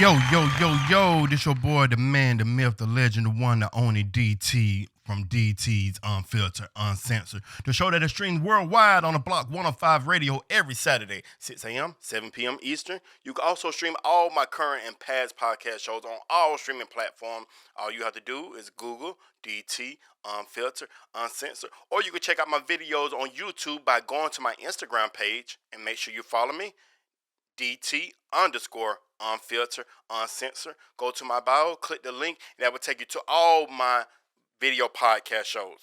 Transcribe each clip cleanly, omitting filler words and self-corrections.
Yo, this your boy, the man, the myth, the legend, the one, the only DT from DT's Unfiltered, Uncensored. The show that is streamed worldwide on the Block 105 radio every Saturday, 6 a.m., 7 p.m. Eastern. You can also stream all my current and past podcast shows on all streaming platforms. All you have to do is Google DT Unfiltered, Uncensored, or you can check out my videos on YouTube by going to my Instagram page and make sure you follow me. DT underscore unfilter uncensored. Go to my bio, click the link, and that will take you to all my video podcast shows.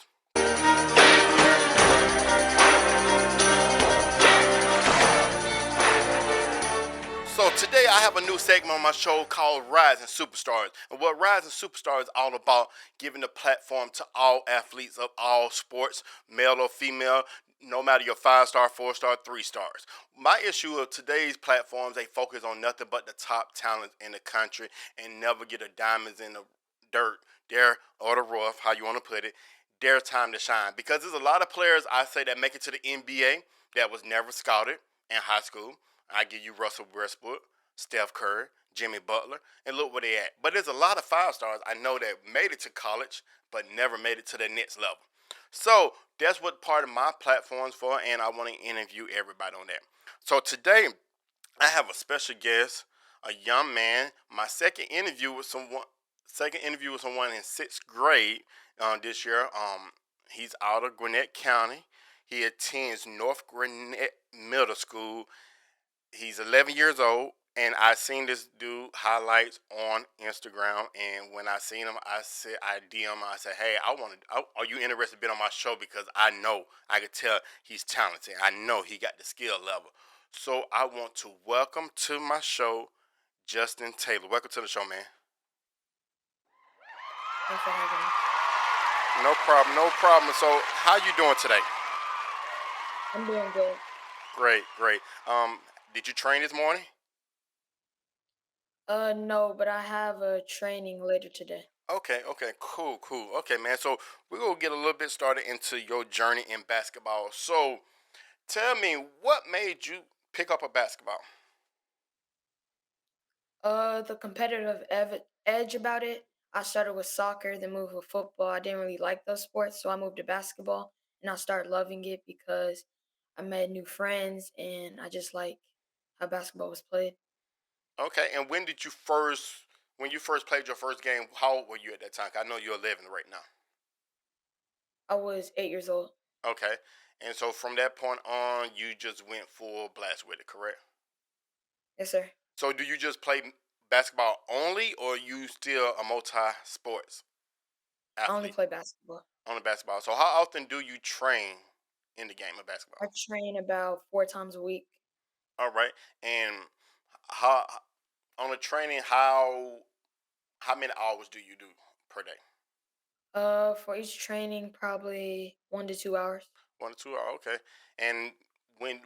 So today I have a new segment on my show called Rising Superstars. And what Rising Superstars is all about, giving the platform to all athletes of all sports, male or female, no matter your 5-star, 4-star, 3 stars. My issue of today's platforms, they focus on nothing but the top talents in the country and never get a diamonds in the dirt, there or the rough, how you want to put it, their time to shine. Because there's a lot of players I say that make it to the NBA that was never scouted in high school. I give you Russell Westbrook, Steph Curry, Jimmy Butler, and look where they at. But there's a lot of 5 stars I know that made it to college, but never made it to the next level. So that's what part of my platform's for, and I want to interview everybody on that. So today I have a special guest, a young man. My second interview with someone in 6th grade this year. He's out of Gwinnett County. He attends North Gwinnett Middle School. He's 11 years old, and I seen this dude highlights on Instagram. And when I seen him, I DM him. I said, "Hey, are you interested in being on my show? Because I know I could tell he's talented. I know he got the skill level. So I want to welcome to my show, Justin Taylor. Welcome to the show, man. Thanks for having me. No problem, no problem. So how you doing today? I'm doing good. Great, great. Did you train this morning? No, but I have a training later today. Okay, cool. Okay, man. So we're gonna get a little bit started into your journey in basketball. So tell me, what made you pick up a basketball? The competitive edge about it. I started with soccer, then moved with football. I didn't really like those sports, so I moved to basketball, and I started loving it because I met new friends, and I just like how basketball was played. Okay, and when you first played your first game, how old were you at that time? 'Cause I know you're 11 right now. I was 8 years old. Okay, and so from that point on, you just went full blast with it, correct? Yes, sir. So do you just play basketball only, or you still a multi-sports I only athlete play basketball. on the basketball? So how often do you train in the game of I basketball? train about 4 times a week. All right, and how on the training, how many hours do you do per day? For each training, probably 1 to 2 hours. 1 to 2 hours, okay. And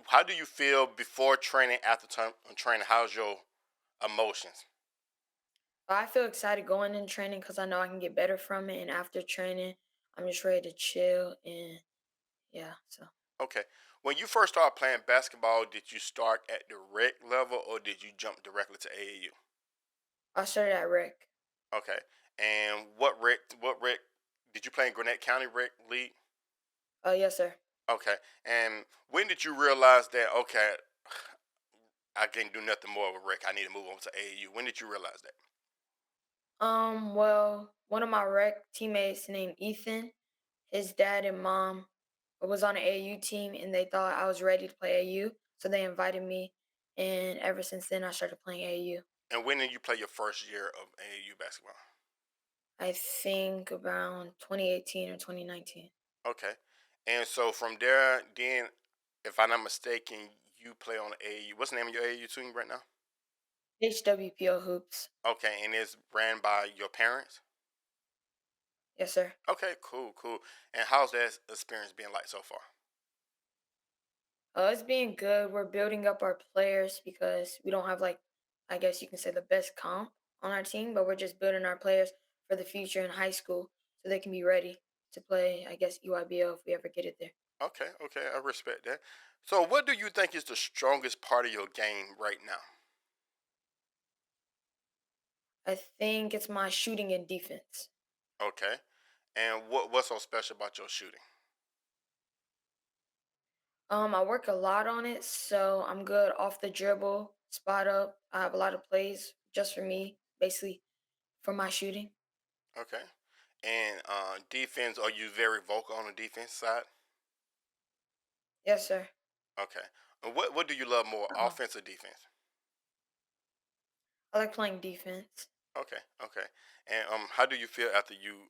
how do you feel before training, after training? How's your emotions? I feel excited going in training because I know I can get better from it. And after training, I'm just ready to chill. And yeah, so Okay. When you first started playing basketball, did you start at the rec level or did you jump directly to AAU? I started at rec. Okay. And what rec did you play in Gwinnett County Rec League? Yes, sir. Okay. And when did you realize that okay, I can't do nothing more with rec. I need to move on to AAU. When did you realize that? Well, one of my rec teammates named Ethan, his dad and mom was on an AU team, and they thought I was ready to play AU, so they invited me. And ever since then, I started playing AU. And when did you play your first year of AAU basketball? I think around 2018 or 2019. Okay. And so from there, then, if I'm not mistaken, you play on the AAU. What's the name of your AAU team right now? HWPO hoops. Okay, and it's ran by your parents? Yes, sir. Okay, cool. And how's that experience been like so far? It's being good. We're building up our players because we don't have like, I guess you can say the best comp on our team, but we're just building our players for the future in high school so they can be ready to play, I guess, EYBL if we ever get it there. Okay, I respect that. So, what do you think is the strongest part of your game right now? I think it's my shooting and defense. Okay. And what's so special about your shooting? I work a lot on it, so I'm good off the dribble, spot up. I have a lot of plays just for me, basically for my shooting. Okay. And defense, are you very vocal on the defense side? Yes, sir. Okay. And what do you love more, Uh, offense or defense? I like playing defense. Okay. Okay. And how do you feel after you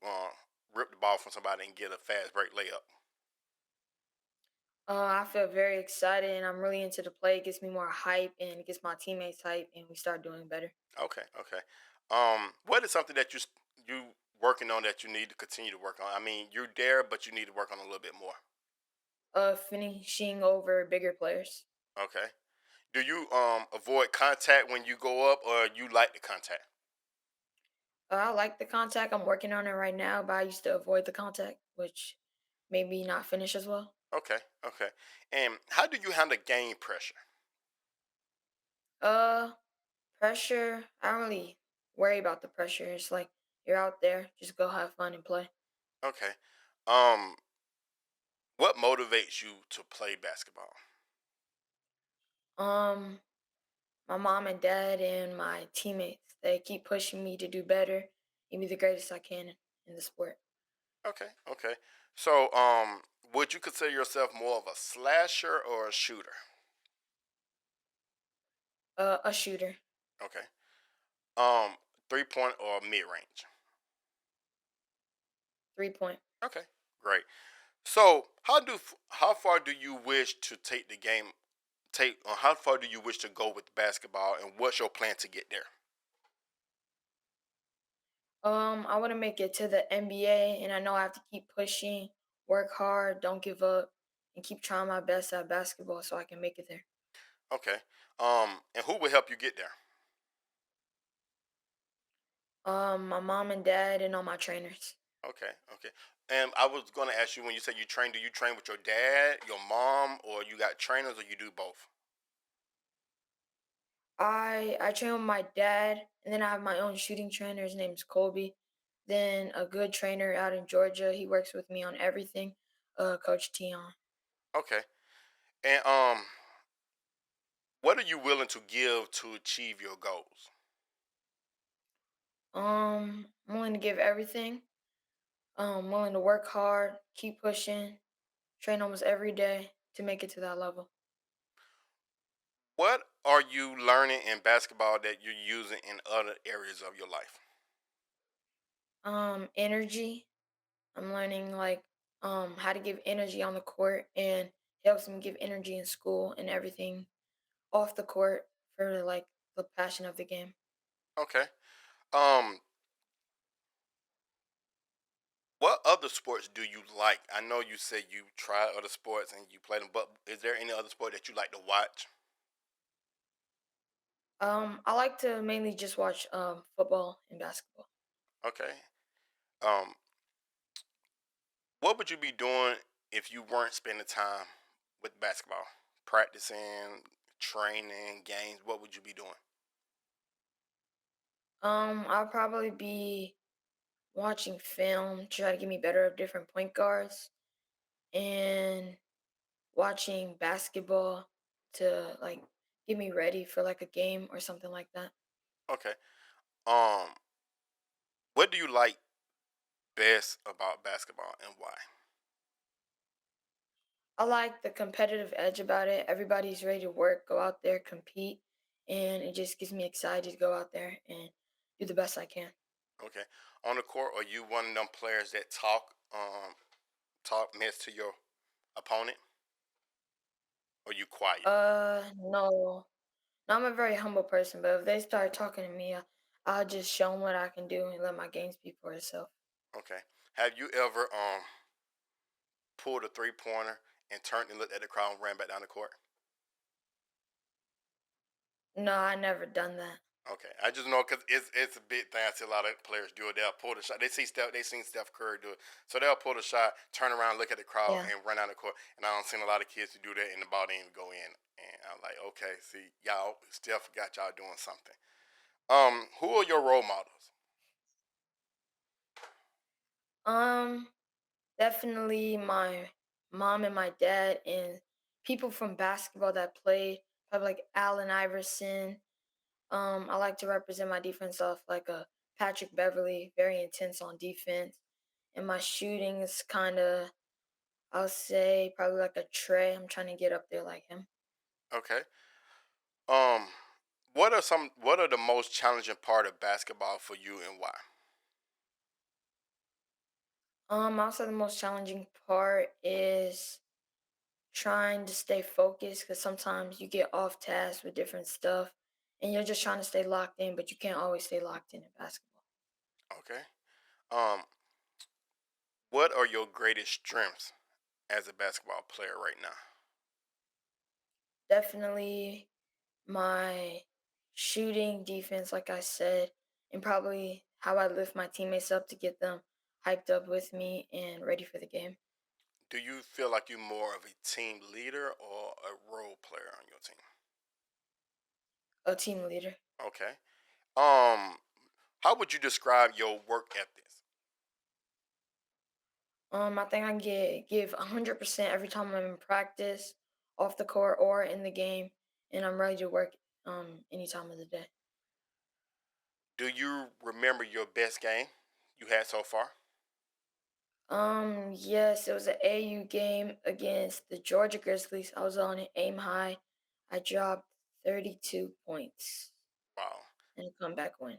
rip the ball from somebody and get a fast break layup? I feel very excited and I'm really into the play. It gets me more hype and it gets my teammates hype and we start doing better. Okay. Okay. What is something that you working on that you need to continue to work on? I mean, you're there, but you need to work on a little bit more. Finishing over bigger players. Okay. Do you avoid contact when you go up, or you like the contact? I like the contact. I'm working on it right now, but I used to avoid the contact, which made me not finish as well. Okay, okay. And how do you handle game pressure? Uh, Pressure. I don't really worry about the pressure. It's like you're out there, just go have fun and play. Okay. Um, what motivates you to play basketball? Um, my mom and dad and my teammates, they keep pushing me to do better and be the greatest I can in the sport. Okay, okay. So, would you consider yourself more of a slasher or a shooter? A shooter, Okay. Um, 3 point or mid range? 3 point. Okay, great. So, how far do you wish to take the game? How far do you wish to go with basketball, and what's your plan to get there? I want to make it to the NBA, and I know I have to keep pushing, work hard, don't give up, and keep trying my best at basketball so I can make it there. Okay. And who will help you get there? My mom and dad and all my trainers. Okay, okay. And I was going to ask you, when you say you train, do you train with your dad, your mom, or you got trainers, or you do both? I train with my dad, and then I have my own shooting trainer. His name's Colby. Then a good trainer out in Georgia. He works with me on everything. Coach Tion. Okay. And what are you willing to give to achieve your goals? I'm willing to give everything. Willing to work hard, keep pushing, train almost every day to make it to that level. What are you learning in basketball that you're using in other areas of your life? Energy. I'm learning like how to give energy on the court and it helps me give energy in school and everything off the court for like the passion of the game. Okay. Um, what other sports do you like? I know you said you try other sports and you play them, but is there any other sport that you like to watch? I like to mainly just watch football and basketball. Okay. Um, what would you be doing if you weren't spending time with basketball? Practicing, training, games, what would you be doing? I'll probably be watching film, try to get me better at different point guards, and watching basketball to like get me ready for like a game or something like that. Okay. Um, what do you like best about basketball and why? I like the competitive edge about it. Everybody's ready to work, go out there, compete, and it just gets me excited to go out there and do the best I can. Okay. On the court, are you one of them players that talk mess to your opponent? Or you quiet? No. No, I'm a very humble person, but if they start talking to me, I'll just show them what I can do and let my game speak for itself. Okay. Have you ever pulled a 3 pointer and turned and looked at the crowd and ran back down the court? No, I never done that. Okay, I just know because it's a big thing. I see a lot of players do it. They'll pull the shot. They seen Steph Curry do it, so they'll pull the shot, turn around, look at the crowd, Yeah. and run down the court. And I don't seen a lot of kids who do that, and the ball didn't even go in. And I'm like, okay, see, y'all, Steph got y'all doing something. Who are your role models? Um, Definitely my mom and my dad and people from basketball that played, probably like Allen Iverson. I like to represent my defense off like a Patrick Beverly, very intense on defense. And my shooting is kind of, I'll say, probably like a Trey. I'm trying to get up there like him. Okay. Um, what are the most challenging part of basketball for you and why? Also the most challenging part is trying to stay focused because sometimes you get off task with different stuff and you're just trying to stay locked in, but you can't always stay locked in basketball. Okay. Um, what are your greatest strengths as a basketball player right now? Definitely my shooting defense, like I said, and probably how I lift my teammates up to get them hyped up with me and ready for the game. Do you feel like you're more of a team leader or a role player on your team? A team leader. Okay. Um, how would you describe your work ethics? I think I give 100% every time I'm in practice, off the court or in the game, and I'm ready to work any time of the day. Do you remember your best game you had so far? Yes, it was an AU game against the Georgia Grizzlies. I was on an aim high. I dropped 32 points Wow. and a comeback win.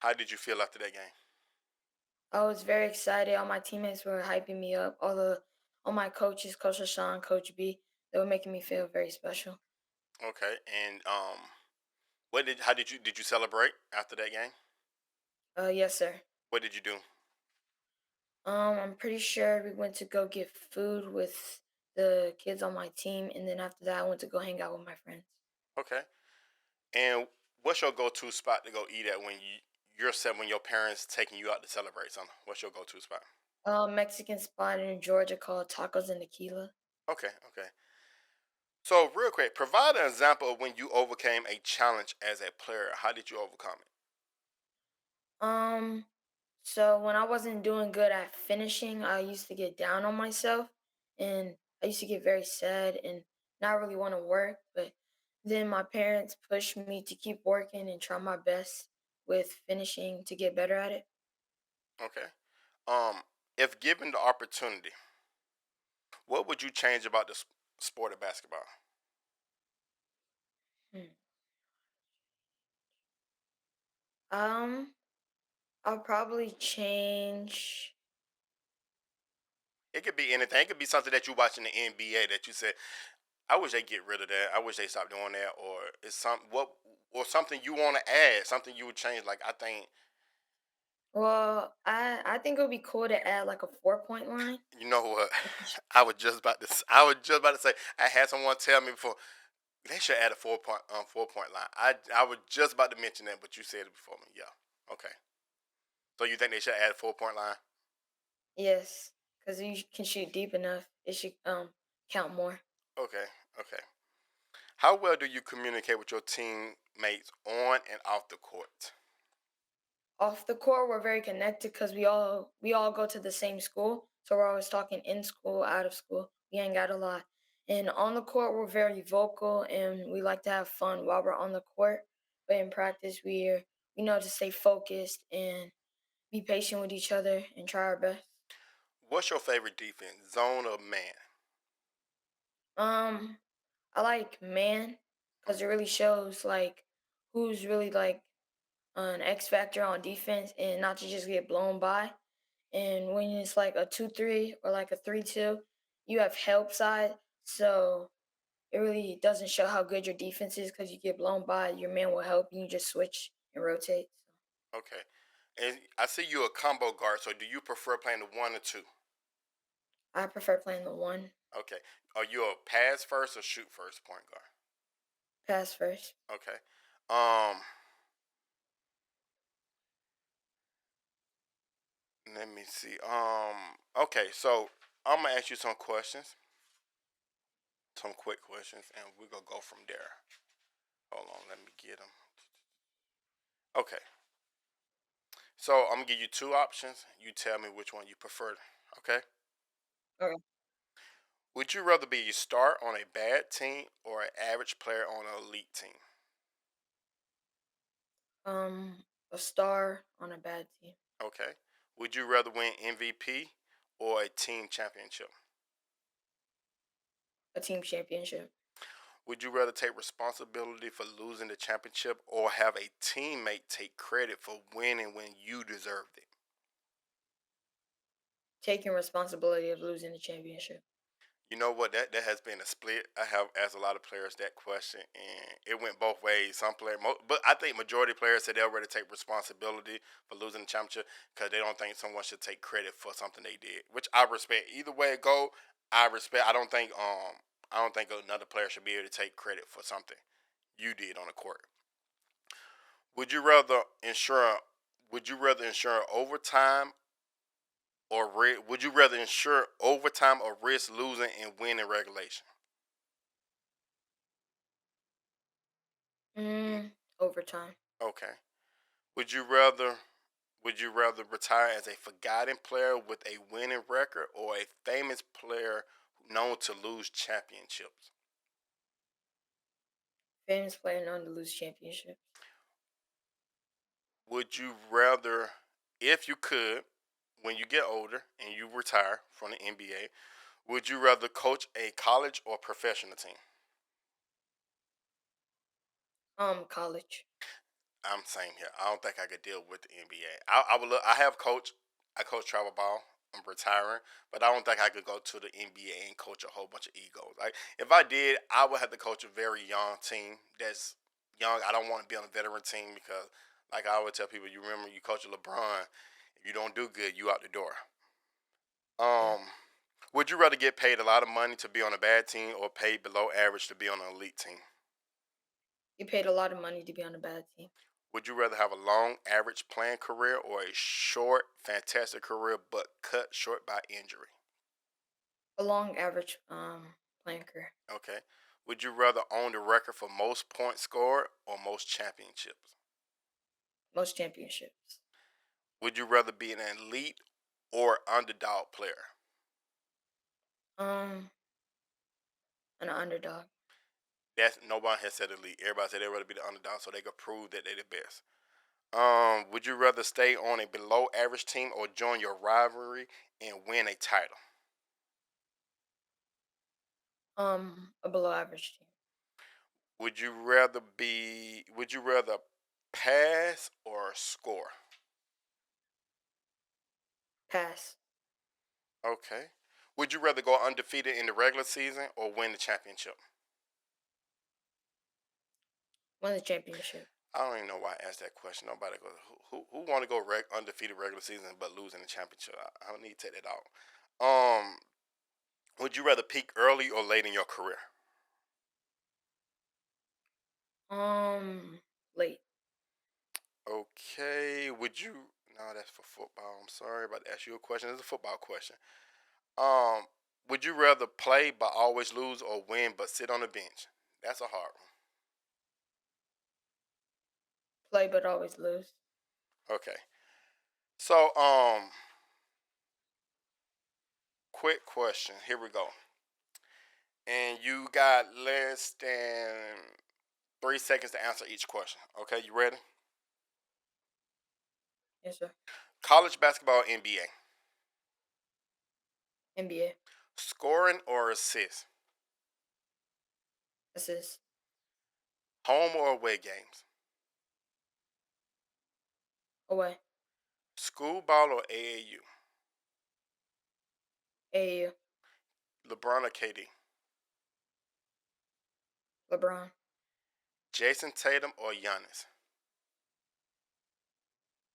How did you feel after that game? I was very excited. All my teammates were hyping me up. All my coaches, Coach Hassan, Coach B, they were making me feel very special. Okay. And what did how did you celebrate after that game? Yes, sir. What did you do? I'm pretty sure we went to go get food with the kids on my team, and then after that, I went to go hang out with my friends. Okay. And what's your go-to spot to go eat at when you're set when your parents taking you out to celebrate something? What's your go-to spot? Mexican spot in Georgia called Tacos and Tequila. Okay, okay. So real quick, provide an example of when you overcame a challenge as a player. How did you overcome it? Um, so when I wasn't doing good at finishing, I used to get down on myself and I used to get very sad and not really want to work. But then my parents pushed me to keep working and try my best with finishing to get better at it. Okay. Um, if given the opportunity, what would you change about the sport of basketball? Hmm. Um, I'll probably change. It could be anything. It could be something that you watch in the NBA that you said, "I wish they get rid of that. I wish they stop doing that." Or it's or something you want to add, something you would change. Like I think Well, I think it would be cool to add like a 4 point line. you know what Like you I was just about to say. I had someone tell me before they should add a 4 point line. I was just about to mention that, but you said it before me. Yeah. Okay. So you think they should add a 4 point line? yes, because you can shoot deep enough, it should count more. Okay. Okay. How well do you communicate with your teammates on and off the court? Off the court, we're very connected because we all go to the same school, so we're always talking in school, out of school. We hang out a lot, and on the court, we're very vocal and we like to have fun while we're on the court. But in practice, we know to stay focused and be patient with each other and try our best. What's your favorite defense, zone or man? Um, I like man because it really shows like who's really like an X factor on defense and not to just get blown by. And when it's like a 2-3 or like a 3-2, you have help side. So it really doesn't show how good your defense is because you get blown by. Your man will help you. You just switch and rotate. Okay. And I see you a combo guard. So do you prefer playing the one or two? I prefer playing the one Okay. Are you a pass first or shoot first point guard? pass first. Okay. Um. Let me see. Okay. So I'm gonna ask you some questions, some quick questions, and we're gonna go from there. Hold on. Let me get them. Okay. So I'm gonna give you two options. You tell me which one you prefer. Okay. Okay. Would you rather be a star on a bad team or an average player on an elite team? A star on a bad team. Okay. Would you rather win MVP or a team championship? A team championship. Would you rather take responsibility for losing the championship or have a teammate take credit for winning when you deserved it? Taking responsibility of losing the championship. You know what? That has been a split. I have asked a lot of players that question, and it went both ways. Some players, but I think majority of players said they'll rather take responsibility for losing the championship because they don't think someone should take credit for something they did, which I respect. Either way it go, I respect. I don't think another player should be able to take credit for something you did on the court. Would you rather insure? Would you rather insure overtime would you rather insure overtime or risk losing and winning regulation? Overtime. Okay. Would you rather retire as a forgotten player with a winning record or a famous player known to lose championships? Famous player known to lose championships. Would you rather, if you could, when you get older and you retire from the NBA, would you rather coach a college or professional team? College. I'm same here. I don't think I could deal with the NBA. I would look. I have coached. I coach travel ball. I'm retiring, but I don't think I could go to the NBA and coach a whole bunch of egos. Like if I did, I would have to coach a very young team that's young. I don't want to be on a veteran team because, like I always tell people, you remember you coach LeBron. If you don't do good, you out the door. Yeah. Um, would you rather get paid a lot of money to be on a bad team or paid below average to be on an elite team? You paid a lot of money to be on a bad team. Would you rather have a long, average playing career or a short, fantastic career but cut short by injury? A long average playing career. Okay. Would you rather own the record for most points scored or most championships? Most championships. Would you rather be an elite or underdog player? Um, an underdog. That's nobody has said elite. Everybody said they'd rather be the underdog so they could prove that they're the best. Would you rather stay on a below average team or join your rivalry and win a title? A below average team. Would you rather pass or score? Pass. Okay. Would you rather go undefeated in the regular season or win the championship? Won the championship. I don't even know why I asked that question. Nobody goes, who want to go undefeated regular season but losing the championship? I don't need to take that out. Um, would you rather peak early or late in your career? Late. Okay. Would you? No, that's for football. I'm sorry about to ask you a question. It's a football question. Um, would you rather play but always lose or win but sit on the bench? That's a hard Play but always lose. one. Okay. So, quick question. Here we go. And you got less than 3 seconds to answer each question. Okay, you ready? Yes, sir. College basketball, NBA. NBA. Scoring or assist? Assist. Home or away games? Away. School ball or AAU? AAU. LeBron or KD? LeBron. Jason Tatum or Giannis?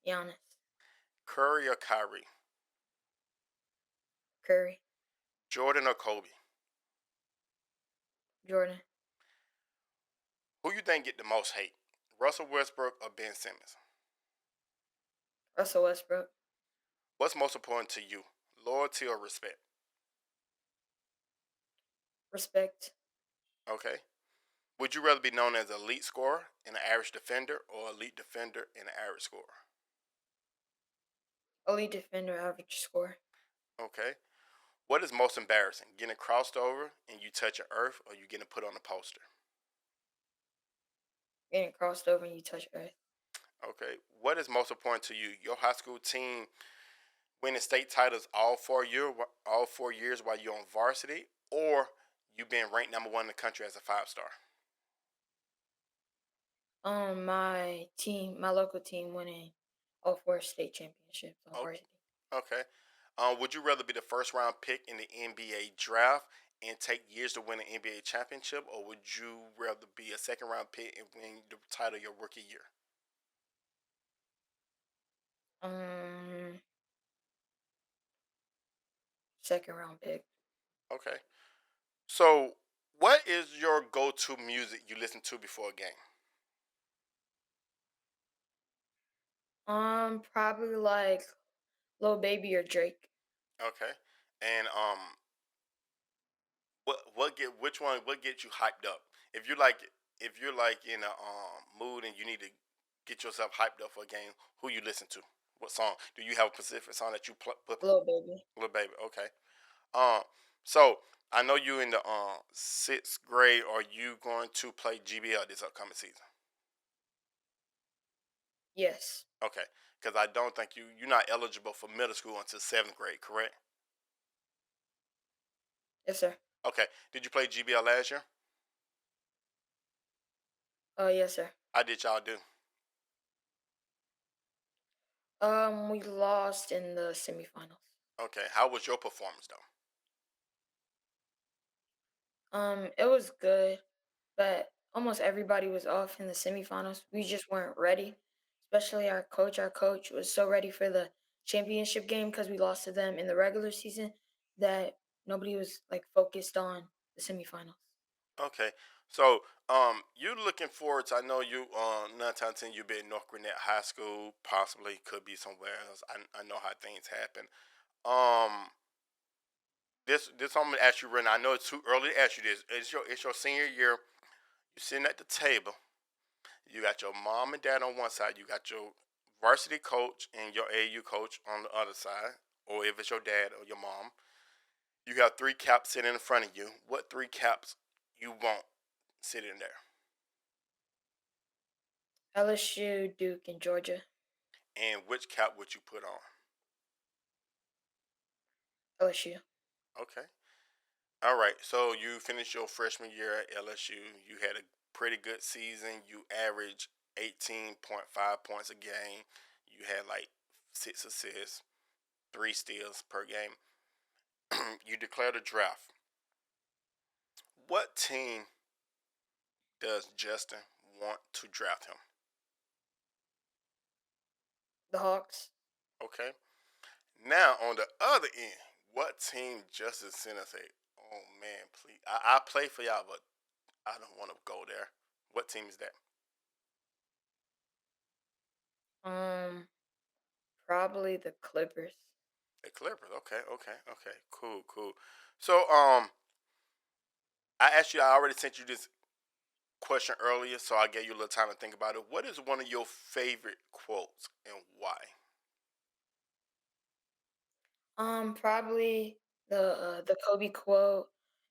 Giannis. Curry or Kyrie? Curry. Jordan or Kobe? Jordan. Who you think get the most hate? Russell Westbrook or Ben Simmons? Russell Westbrook. What's most important to you? Loyalty or respect? Respect. Okay. Would you rather be known as an elite scorer and an average defender, or elite defender and an average scorer? Elite defender, average score. Okay. What is most embarrassing? Getting crossed over and you touch a earth, or you getting put on a poster? Getting crossed over and you touch earth. Okay. What is most important to you? Your high school team winning state titles all 4 years while you're on varsity, or you being ranked number one in the country as a 5 star? My local team winning all four state championships on Okay. varsity. Okay. Would you rather be the first round pick in the NBA draft and take years to win an NBA championship, or would you rather be a second round pick and win the title your rookie year? Um, Second round pick. Okay. So, what is your go to music you listen to before a game? Probably like Lil Baby or Drake. Okay. And what gets you hyped up? If you're like if you're like in a mood and you need to get yourself hyped up for a game, who you listen to? What song? Do you have a specific song that you put? Lil Baby. Little baby. Okay. Um. So I know you in the sixth grade. Are you going to play GBL this upcoming season? Yes. Okay. Because I don't think you're not eligible for middle school until seventh grade. Correct? Yes, sir. Okay. Did you play GBL last year? Oh, yes, sir. How did y'all do? We lost in the semifinals. Okay. How was your performance though? It was good, but almost everybody was off in the semifinals. We just weren't ready, especially our coach. Our coach was so ready for the championship game because we lost to them in the regular season that nobody was like focused on the semifinals. Okay. So, you looking forward to? I know you, 9 times 10, you've been in North Gwinnett High School. Possibly could be somewhere else. I know how things happen. Um, this I'm gonna ask you right now. I know it's too early to ask you this. It's your senior year. You're sitting at the table. You got your mom and dad on one side. You got your varsity coach and your AU coach on the other side. Or if it's your dad or your mom, you got three caps sitting in front of you. What three caps you want sitting there? LSU, Duke, and Georgia. And which cap would you put on? LSU. Okay. All right. So you finished your freshman year at LSU. You had a pretty good season. You averaged 18.5 points a game. You had like 6 assists, 3 steals per game. You declared a draft. What team does Justin want to draft him? The Hawks. Okay. Now on the other end, what team Justin Center say, "Oh man, please, I play for y'all, but I don't want to go there." What team is that? Um, Probably the Clippers. The Clippers. Okay, okay, okay. Cool, cool. So, I asked you. I already sent you this question earlier, so I gave you a little time to think about it. What is one of your favorite quotes and why? Probably the Kobe quote.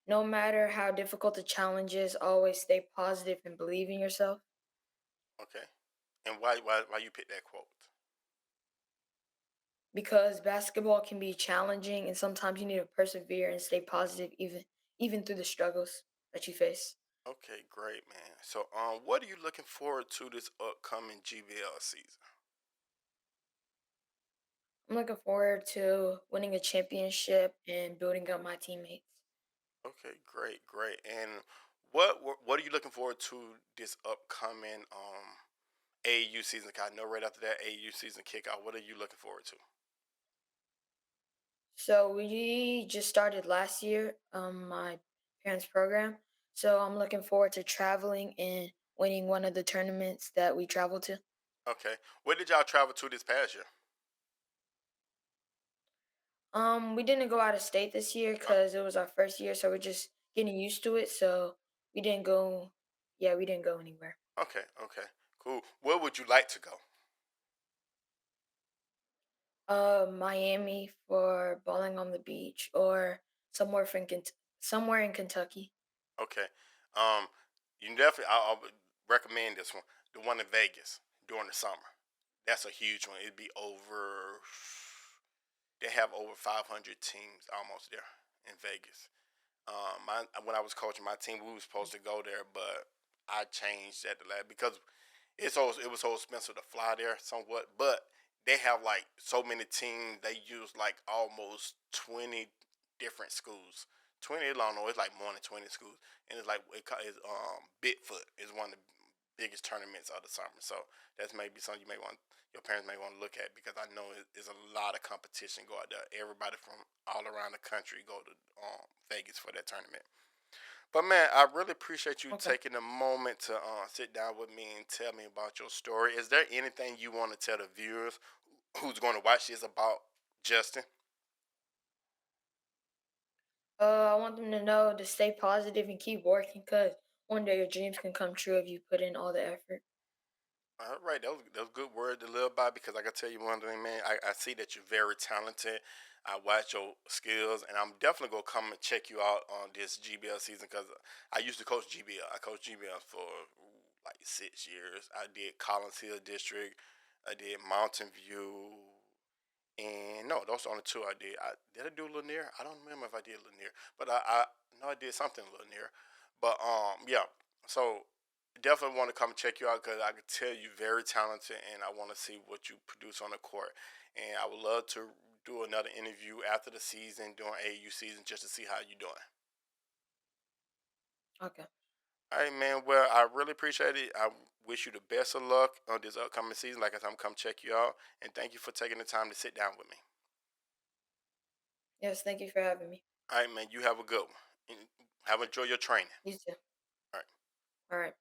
No matter how difficult the challenge is, always stay positive and believe in yourself. Okay, and why you picked that quote? Because basketball can be challenging, and sometimes you need to persevere and stay positive, even through the struggles that you face. Okay, great, man. So, what are you looking forward to this upcoming GBL season? I'm looking forward to winning a championship and building up my teammates. Okay, great, great. And what are you looking forward to this upcoming AAU season? 'Cause I know right after that AAU season kickoff, what are you looking forward to? So we just started last year, my parents' program. So I'm looking forward to traveling and winning one of the tournaments that we travel to. Okay, where did y'all travel to this past year? We didn't go out of state this year Uh, because it was our first year, so we're just getting used to it. So we didn't go. yeah, we didn't go anywhere. Okay, okay, cool. Where would you like to go? Miami for bowling on the beach, or somewhere from somewhere in Kentucky. Okay, um, you definitely I would recommend this one, the one in Vegas during the summer. That's a huge one. It'd be over. They have over 500 teams almost there in Vegas. When I was coaching my team, we were supposed to go there, but I changed at the last because it was so expensive to fly there somewhat. But they have like so many teams. They use like almost 20 different schools. 20, I don't know. It's like more than 20 schools, and it's like it's Bigfoot is one of the biggest tournaments of the summer. So that's maybe something your parents may want to look at because I know it's a lot of competition go out there. Everybody from all around the country go to Vegas for that tournament. But man, I really appreciate you Okay. taking a moment to sit down with me and tell me about your story. Is there anything you want to tell the viewers who's going to watch this about Justin? I want them to know to stay positive and keep working, cause one day your dreams can come true if you put in all the effort. All right, that was good word to live by because I can tell you one thing, man. I see that you're very talented. I watch your skills, and I'm definitely gonna come and check you out on this GBL season because I used to coach GBL. I coached GBL for like 6 years. I did Collins Hill District. I did Mountain View. And no, those are the only two I did. Did I do Lanier? I don't remember if I did Lanier, but I know I did something Lanier. But yeah. So definitely want to come check you out because I could tell you very talented, and I want to see what you produce on the court. And I would love to do another interview after the season during AU season just to see how you're doing. Okay. All right, man. Well, I really appreciate it. I wish you the best of luck on this upcoming season. Like I said, I'm come check you out, and thank you for taking the time to sit down with me. Yes, thank you for having me. All right, man. You have a good one. Have enjoy your training. You too. All right. All right.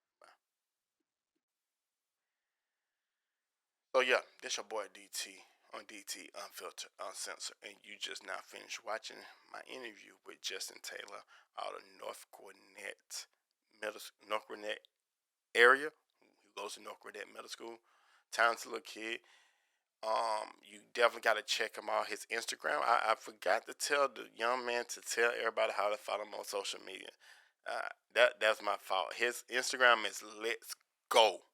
So yeah, this your boy DT on DT Unfiltered, Uncensored, and you just now finished watching my interview with Justin Taylor out of North Gwinnett area. Who goes to North Gwinnett Middle School. Talented little kid. You definitely got to check him out. His Instagram. I forgot to tell the young man to tell everybody how to follow him on social media. That's my fault. His Instagram is Let's Go.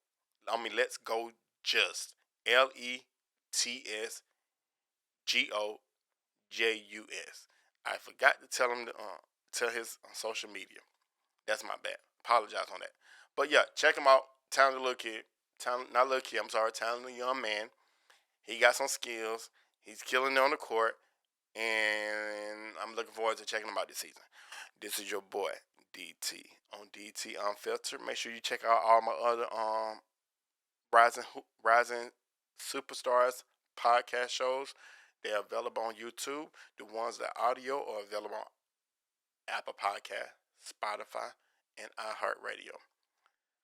Let's Go Just LETSGOJUS. I forgot to tell him to tell his social media. That's my bad. Apologize on that. But yeah, check him out. Talented little kid. Not little kid. I'm sorry. Talented young man. He got some skills. He's killing it on the court, and I'm looking forward to checking him out this season. This is your boy DT on DT Unfiltered. Make sure you check out all my other Rising Superstars podcast shows. They're available on YouTube. The ones that audio are available on Apple Podcast, Spotify, and iHeartRadio.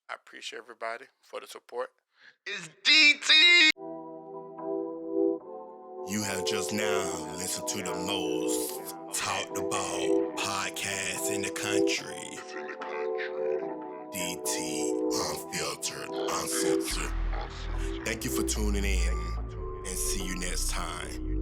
I appreciate everybody for the support. It's DT. You have just now listened to the most talked about podcast in the country. DT Unfiltered, Uncensored. Thank you for tuning in and see you next time.